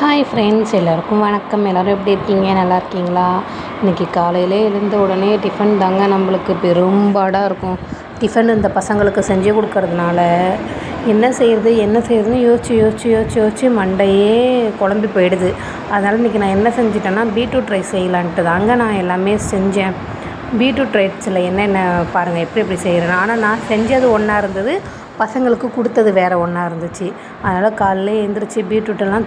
Hi friends, எல்லாருக்கும் வணக்கம். எல்லோரும் எப்படி இருக்கீங்க? நல்லா இருக்கீங்களா? இன்றைக்கி காலையிலே எழுந்த உடனே டிஃபன் தாங்க நம்மளுக்கு பெரும்பாடாக இருக்கும். டிஃபன் இந்த பசங்களுக்கு செஞ்சு கொடுக்கறதுனால என்ன செய்கிறதுன்னு யோசித்து மண்டையே குழம்பி போயிடுது. அதனால் இன்றைக்கி நான் என்ன செஞ்சிட்டேன்னா, பீட்ரூட் ரைஸ் செய்யலான்ட்டு தாங்க நான் எல்லாமே செஞ்சேன். பீட்ரூட் ரைஸில் என்னென்ன பாருங்கள், எப்படி செய்கிறேன். ஆனால் நான் செஞ்சது ஒன்றா இருந்தது, பசங்களுக்கு கொடுத்தது வேறு ஒன்றா இருந்துச்சு. அதனால் காலையிலே எழுந்திரிச்சி பீட்ரூட்டெல்லாம்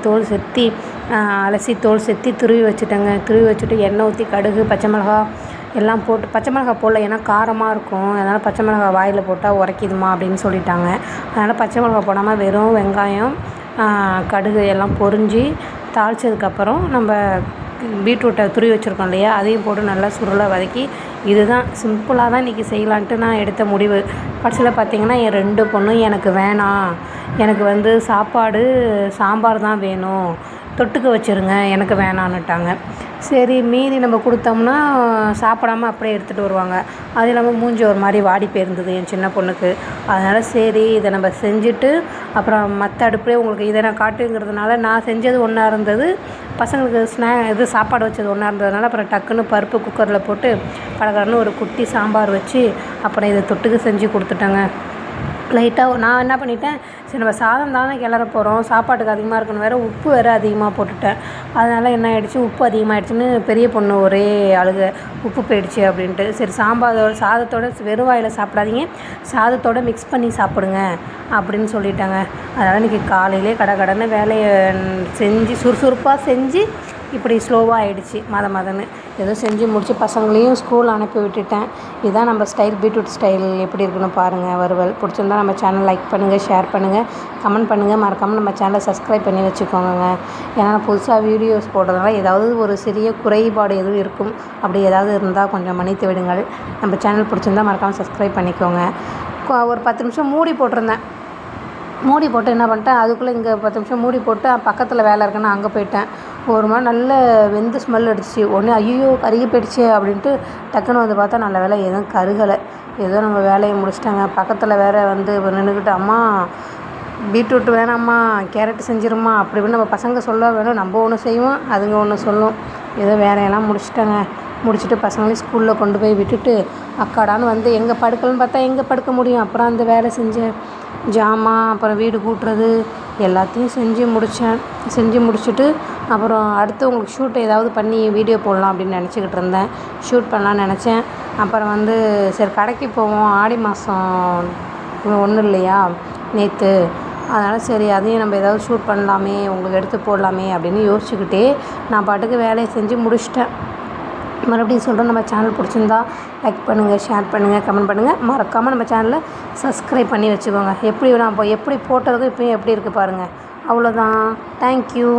அலசி தோல் செத்தி துருவி வச்சுட்டேங்க. துருவி வச்சுட்டு எண்ணெய் ஊற்றி கடுகு, பச்சை மிளகா எல்லாம் போட்டு, பச்சை மிளகா போடல ஏன்னா காரமாக இருக்கும். அதனால் பச்சை மிளகா வாயில் போட்டால் உரைக்கிதுமா அப்படின்னு சொல்லிட்டாங்க. அதனால் பச்சை மிளகா போடாமல் வெறும் வெங்காயம், கடுகு எல்லாம் பொரிஞ்சு தாளித்ததுக்கப்புறம் நம்ம பீட்ரூட்டை துருவி வச்சுருக்கோம் இல்லையா, அதையும் போட்டு நல்லா சுருளை வதக்கி, இதுதான் சிம்பிளாக தான் இன்றைக்கி செய்யலான்ட்டு நான் எடுத்த முடிவு. கடைசியில் பார்த்திங்கன்னா என் 2 பொண்ணும் எனக்கு வேணாம், எனக்கு சாம்பார் தான் வேணும், தொட்டுக்க வச்சுருங்க, எனக்கு வேணான்னுட்டாங்க. சரி, மீதி நம்ம கொடுத்தோம்னா சாப்பிடாம அப்படியே எடுத்துகிட்டு வருவாங்க. அது இல்லாமல் மூஞ்சி ஒரு மாதிரி வாடி போயிருந்தது என் சின்ன பொண்ணுக்கு. அதனால் சரி, இதை நம்ம செஞ்சுட்டு அப்புறம் மற்ற அடுப்புலேயே உங்களுக்கு இதை நான் காட்டுங்கிறதுனால நான் செஞ்சது ஒன்றா இருந்தது, பசங்களுக்கு சாப்பாடு வச்சது ஒன்றா இருந்ததுனால அப்புறம் டக்குன்னு பருப்பு குக்கரில் போட்டு கடகடன்னு ஒரு குட்டி சாம்பார் வச்சு அப்புறம் இதை தொட்டுக்க செஞ்சு கொடுத்துட்டேங்க. லைட்டாக நான் என்ன பண்ணிட்டேன், சரி நம்ம சாதம் தானே கிளற போகிறோம், சாப்பாட்டுக்கு அதிகமாக இருக்குன்னு வேறு உப்பு வேறு அதிகமாக போட்டுட்டேன். அதனால் என்ன ஆகிடுச்சு, உப்பு அதிகமாகிடுச்சின்னு பெரிய பொண்ணு ஒரே அழுக, உப்பு போயிடுச்சு அப்படின்ட்டு. சரி, சாதத்தோட வெறும் வாயில் சாப்பிடாதீங்க, சாதத்தோடு மிக்ஸ் பண்ணி சாப்பிடுங்க அப்படின்னு சொல்லிட்டாங்க. அதனால் இன்றைக்கி காலையிலே கடகடன்னு வேலையை செஞ்சு சுறுசுறுப்பாக செஞ்சு இப்படி ஸ்லோவாக ஆகிடுச்சு மதன்னு ஏதோ செஞ்சு முடித்து பசங்களையும் ஸ்கூல் அனுப்பி விட்டுட்டேன். இதுதான் நம்ம பீட்ரூட் ஸ்டைல் எப்படி இருக்குன்னு பாருங்கள். வறுவல் பிடிச்சிருந்தா நம்ம சேனல் லைக் பண்ணுங்கள், ஷேர் பண்ணுங்கள், கமெண்ட் பண்ணுங்கள். மறக்காமல் நம்ம சேனலை சப்ஸ்கிரைப் பண்ணி வச்சுக்கோங்க. ஏன்னா புதுசாக வீடியோஸ் போடுறதுனால ஏதாவது ஒரு சிறிய குறைபாடு எதுவும் இருக்கும், அப்படி ஏதாவது இருந்தால் கொஞ்சம் மன்னித்து விடுங்கள். நம்ம சேனல் பிடிச்சிருந்தா மறக்காமல் சப்ஸ்கிரைப் பண்ணிக்கோங்க. ஒரு 10 நிமிஷம் மூடி போட்டு என்ன பண்ணிட்டேன், அதுக்குள்ளே இங்கே 10 நிமிஷம் மூடி போட்டு பக்கத்தில் வேலை இருக்குன்னு அங்கே போயிட்டேன். ஒரு மாதிரி நல்ல வெந்து ஸ்மெல் அடிச்சிச்சு. உடனே ஐயோ கருகி போயிடுச்சு அப்படின்ட்டு டக்குன்னு வந்து பார்த்தா நல்ல வேலை எதுவும் கருகலை. ஏதோ நம்ம வேலையை முடிச்சிட்டாங்க. பக்கத்தில் வேறு வந்து நின்றுக்கிட்டு, அம்மா பீட்ரூட் வேணாம்மா, கேரட் செஞ்சிருமா அப்படி இப்படின்னு நம்ம பசங்க சொல்ல வேணும், நம்ம ஒன்று செய்வோம், அதுங்க ஒன்று சொல்லும். ஏதோ வேலையெல்லாம் முடிச்சுட்டு பசங்களையும் ஸ்கூலில் கொண்டு போய் விட்டுட்டு அக்காடான்னு வந்து எங்கே படுக்கலன்னு பார்த்தா எங்கே படுக்க முடியும். அப்புறம் அந்த வேலை செஞ்சேன், ஜாமான் அப்புறம் வீடு கூட்டுறது எல்லாத்தையும் செஞ்சு முடிச்சுட்டு அப்புறம் அடுத்து உங்களுக்கு ஷூட் ஏதாவது பண்ணி வீடியோ போடலாம் அப்படின்னு நினச்சிக்கிட்டு இருந்தேன். ஷூட் பண்ணலான்னு நினச்சேன். அப்புறம் வந்து சரி கடைக்கு போவோம், ஆடி மாதம் ஒன்றும் இல்லையா நேற்று, அதனால் சரி அதையும் நம்ம ஏதாவது ஷூட் பண்ணலாமே, உங்களுக்கு எடுத்து போடலாமே அப்படின்னு யோசிச்சுக்கிட்டே நான் பாட்டுக்கு வேலையை செஞ்சு முடிச்சிட்டேன். மறுபடியும் சொல்கிறேன், நம்ம சேனல் பிடிச்சிருந்தா லைக் பண்ணுங்கள், ஷேர் பண்ணுங்கள், கமெண்ட் பண்ணுங்கள். மறக்காமல் நம்ம சேனலை சப்ஸ்கிரைப் பண்ணி வச்சுக்கோங்க. எப்படி போட்டதுக்கும் இப்போயும் எப்படி இருக்குது பாருங்கள். அவ்வளோதான். தேங்க்யூ.